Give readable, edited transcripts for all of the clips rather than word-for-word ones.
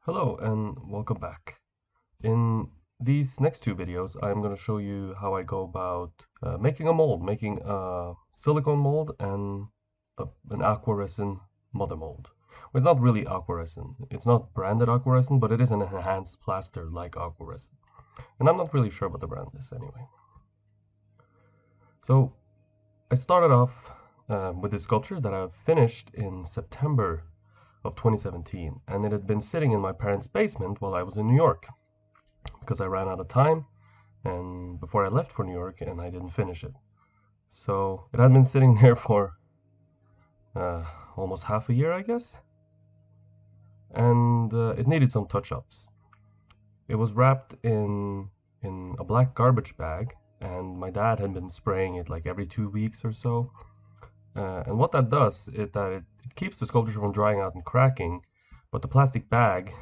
Hello and welcome back. In these next two videos, I'm going to show you how I go about making a mold, making a silicone mold and an aqua resin mother mold. Well, it's not really aqua resin. It's not branded aqua resin, but it is an enhanced plaster like aqua resin. And I'm not really sure what the brand is anyway. So I started off with this sculpture that I finished in September of 2017, and it had been sitting in my parents' basement while I was in New York because I ran out of time and before I left for New York, and I didn't finish it. So it had been sitting there for almost half a year, I guess, and it needed some touch-ups. It was wrapped in a black garbage bag, and my dad had been spraying it like every 2 weeks or so. And what that does is that it keeps the sculpture from drying out and cracking, but the plastic bag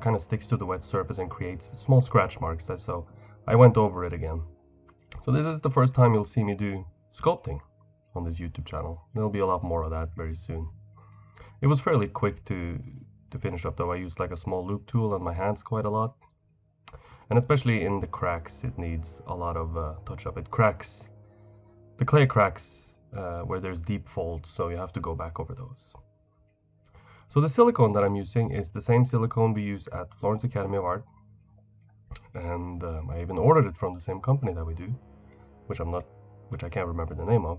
kind of sticks to the wet surface and creates small scratch marks. So I went over it again. So this is the first time you'll see me do sculpting on this YouTube channel. There'll be a lot more of that very soon. It was fairly quick to finish up though. I used like a small loop tool on my hands quite a lot. And especially in the cracks, it needs a lot of touch-up. It cracks, the clay cracks where there's deep folds, so you have to go back over those. So the silicone that I'm using is the same silicone we use at Florence Academy of Art, and I even ordered it from the same company that we do, which I can't remember the name of.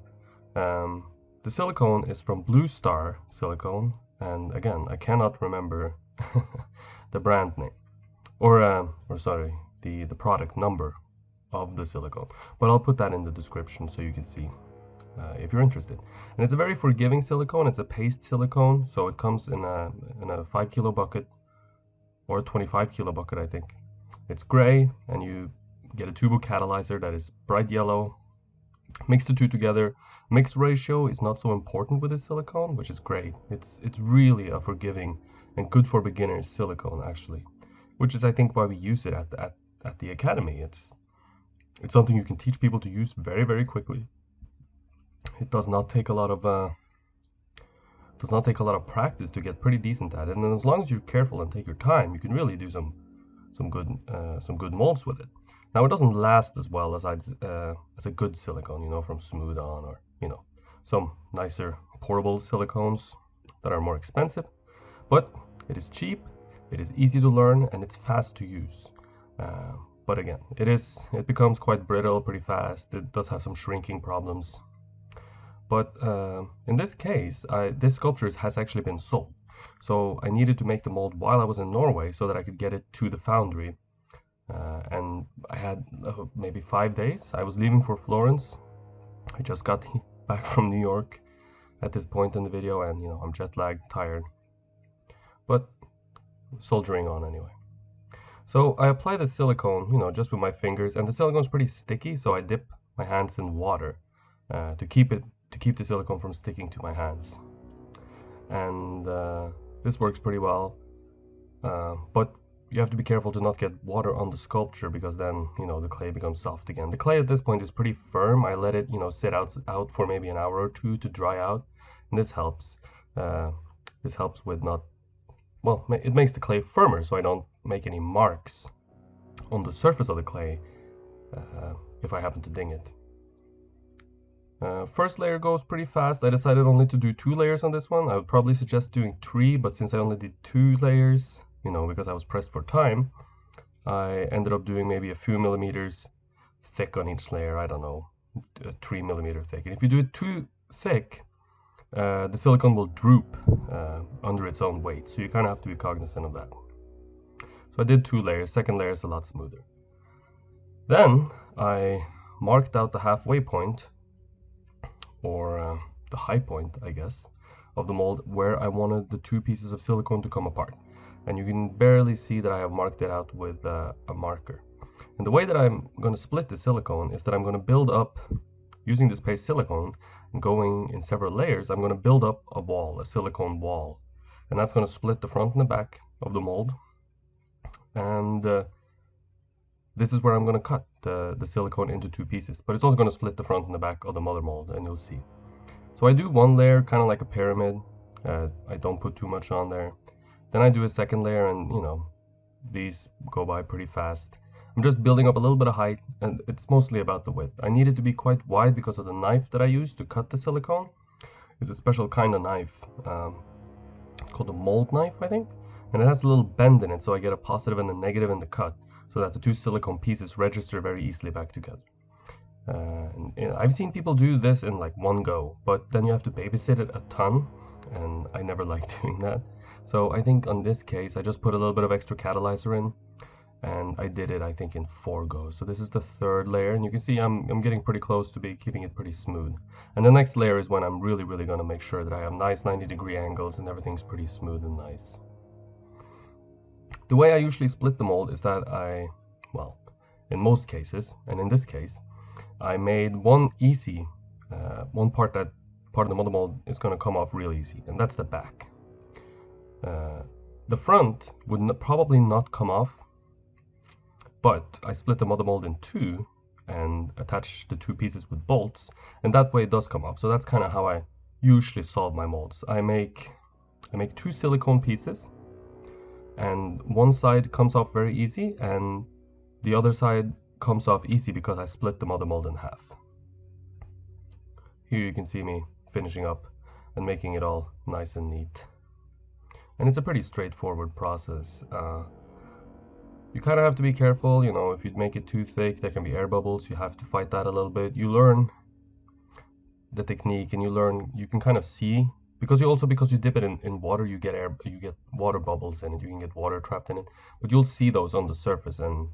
The silicone is from Bluestar Silicone, and again, I cannot remember the brand name, or sorry, the product number of the silicone, but I'll put that in the description so you can see if you're interested. And it's a very forgiving silicone. It's a paste silicone, so it comes in a 5 kilo bucket or a 25 kilo bucket, I think. It's gray, and you get a tubo catalyzer that is bright yellow. Mix the two together. Mix ratio is not so important with this silicone, which is great. It's really a forgiving and good for beginners silicone, actually, which is I think why we use it at the academy. It's something you can teach people to use very, very quickly. It does not take a lot of practice to get pretty decent at it, and as long as you're careful and take your time, you can really do some good molds with it. Now it doesn't last as well as a good silicone, you know, from Smooth On, or you know, some nicer portable silicones that are more expensive, but it is cheap, it is easy to learn, and it's fast to use. But again, it becomes quite brittle pretty fast. It does have some shrinking problems. But in this case, this sculpture has actually been sold. So I needed to make the mold while I was in Norway so that I could get it to the foundry. And I had maybe 5 days. I was leaving for Florence. I just got back from New York at this point in the video, and you know, I'm jet lagged, tired, but soldiering on anyway. So I apply the silicone, you know, just with my fingers, and the silicone is pretty sticky, so I dip my hands in water to keep the silicone from sticking to my hands. And this works pretty well, but you have to be careful to not get water on the sculpture, because then, you know, the clay becomes soft again. The clay at this point is pretty firm. I let it, you know, sit out for maybe an hour or two to dry out, and this helps. This helps with not, well, it makes the clay firmer, so I don't make any marks on the surface of the clay if I happen to ding it. First layer goes pretty fast. I decided only to do 2 layers on this one. I would probably suggest doing 3, but since I only did 2 layers, you know, because I was pressed for time, I ended up doing maybe a few millimeters thick on each layer. I don't know, 3 millimeter thick. And if you do it too thick, the silicone will droop under its own weight. So you kind of have to be cognizant of that. So I did 2 layers. Second layer is a lot smoother. Then I marked out the halfway point, or the high point, I guess, of the mold where I wanted the 2 pieces of silicone to come apart. And you can barely see that I have marked it out with a marker. And the way that I'm going to split the silicone is that I'm going to build up, using this paste silicone and going in several layers, I'm going to build up a wall, a silicone wall. And that's going to split the front and the back of the mold. And this is where I'm going to cut the silicone into 2 pieces, but it's also going to split the front and the back of the mother mold, and you'll see. So I do 1 layer, kind of like a pyramid. I don't put too much on there. Then I do a second layer, and you know, these go by pretty fast. I'm just building up a little bit of height, and it's mostly about the width. I need it to be quite wide because of the knife that I use to cut the silicone. It's a special kind of knife. It's called a mold knife, I think. And it has a little bend in it, so I get a positive and a negative in the cut, so that the two silicone pieces register very easily back together. And, you know, I've seen people do this in like one go, but then you have to babysit it a ton, and I never like doing that. So I think on this case, I just put a little bit of extra catalyzer in, and I did it, I think, in 4 goes. So this is the third layer, and you can see I'm getting pretty close to keeping it pretty smooth. And the next layer is when I'm really going to make sure that I have nice 90-degree angles and everything's pretty smooth and nice. The way I usually split the mold is that well, in most cases, and in this case, I made one part that part of the mother mold is going to come off real easy, and that's the back. The front would probably not come off, but I split the mother mold in 2 and attach the 2 pieces with bolts, and that way it does come off. So that's kind of how I usually solve my molds. I make 2 silicone pieces, and one side comes off very easy, and the other side comes off easy because I split the mother mold in half. Here you can see me finishing up and making it all nice and neat. And it's a pretty straightforward process. You kind of have to be careful, you know, if you make it too thick, there can be air bubbles. You have to fight that a little bit. You learn the technique, and you can kind of see, because you dip it in water, you get water bubbles in it. You can get water trapped in it, but you'll see those on the surface, and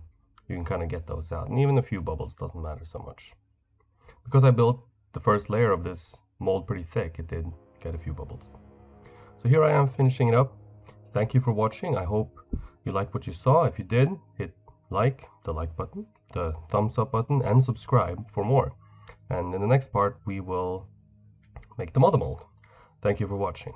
you can kind of get those out. And even a few bubbles doesn't matter so much. Because I built the first layer of this mold pretty thick, it did get a few bubbles. So here I am finishing it up. Thank you for watching. I hope you liked what you saw. If you did, hit the like button, the thumbs up button, and subscribe for more. And in the next part, we will make the mother mold. Thank you for watching.